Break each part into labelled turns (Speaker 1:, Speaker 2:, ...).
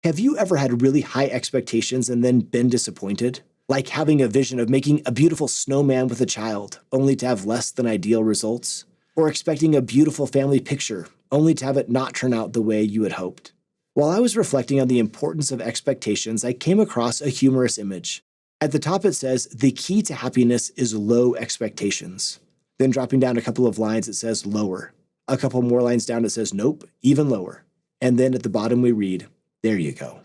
Speaker 1: Have you ever had really high expectations and then been disappointed? Like having a vision of making a beautiful snowman with a child, only to have less than ideal results? Or expecting a beautiful family picture, only to have it not turn out the way you had hoped? While I was reflecting on the importance of expectations, I came across a humorous image. At the top it says, "The key to happiness is low expectations." Then dropping down a couple of lines, it says lower. A couple more lines down, it says nope, even lower. And then at the bottom we read, "There you go."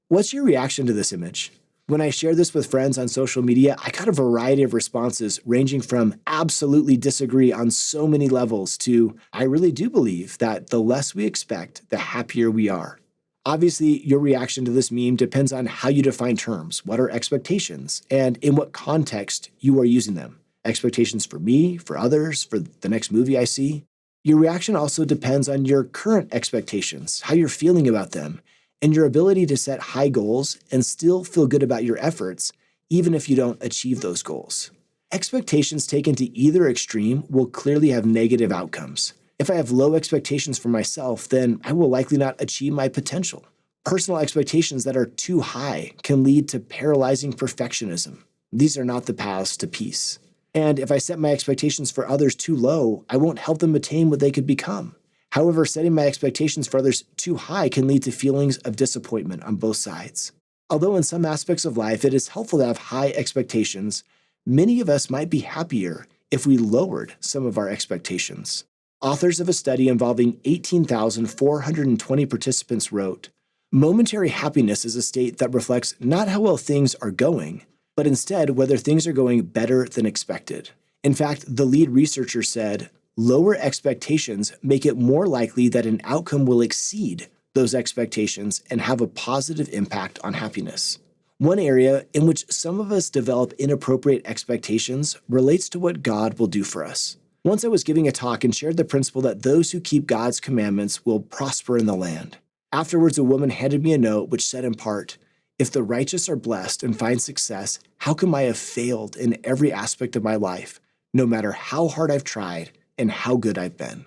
Speaker 1: What's your reaction to this image? When I shared this with friends on social media, I got a variety of responses ranging from absolutely disagree on so many levels to I really do believe that the less we expect, the happier we are. Obviously, your reaction to this meme depends on how you define terms, what are expectations, and in what context you are using them. Expectations for me, for others, for the next movie I see. Your reaction also depends on your current expectations, how you're feeling about them, and your ability to set high goals and still feel good about your efforts, even if you don't achieve those goals. Expectations taken to either extreme will clearly have negative outcomes. If I have low expectations for myself, then I will likely not achieve my potential. Personal expectations that are too high can lead to paralyzing perfectionism. These are not the paths to peace. And if I set my expectations for others too low, I won't help them attain what they could become. However, setting my expectations for others too high can lead to feelings of disappointment on both sides. Although in some aspects of life it is helpful to have high expectations, many of us might be happier if we lowered some of our expectations. Authors of a study involving 18,420 participants wrote, "Momentary happiness is a state that reflects not how well things are going, but instead whether things are going better than expected." In fact, the lead researcher said, lower expectations make it more likely that an outcome will exceed those expectations and have a positive impact on happiness. One area in which some of us develop inappropriate expectations relates to what God will do for us. Once I was giving a talk and shared the principle that those who keep God's commandments will prosper in the land. Afterwards, a woman handed me a note which said in part, "If the righteous are blessed and find success, how come I have failed in every aspect of my life, no matter how hard I've tried and how good I've been?"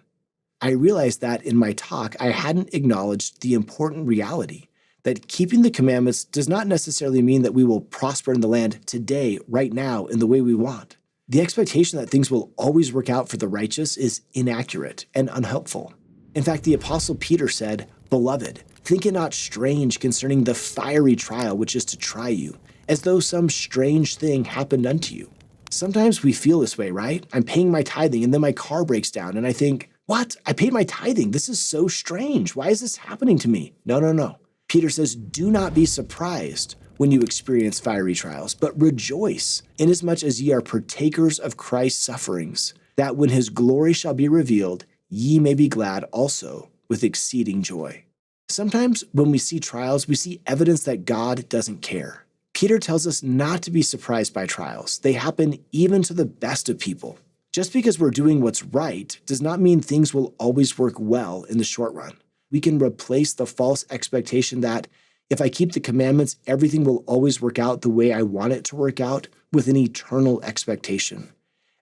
Speaker 1: I realized that in my talk, I hadn't acknowledged the important reality that keeping the commandments does not necessarily mean that we will prosper in the land today, right now, in the way we want. The expectation that things will always work out for the righteous is inaccurate and unhelpful. In fact, the Apostle Peter said, "Beloved, think it not strange concerning the fiery trial which is to try you, as though some strange thing happened unto you." Sometimes we feel this way, right? I'm paying my tithing and then my car breaks down and I think, what? I paid my tithing. This is so strange. Why is this happening to me? No. Peter says, do not be surprised when you experience fiery trials, but rejoice, inasmuch as ye are partakers of Christ's sufferings, that when his glory shall be revealed, ye may be glad also with exceeding joy. Sometimes when we see trials, we see evidence that God doesn't care. Peter tells us not to be surprised by trials. They happen even to the best of people. Just because we're doing what's right does not mean things will always work well in the short run. We can replace the false expectation that if I keep the commandments, everything will always work out the way I want it to work out with an eternal expectation.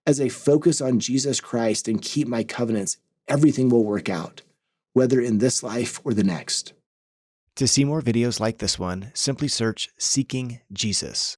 Speaker 1: As I focus on Jesus Christ and keep my covenants, everything will work out, whether in this life or the next. To see more videos like this one, simply search Seeking Jesus.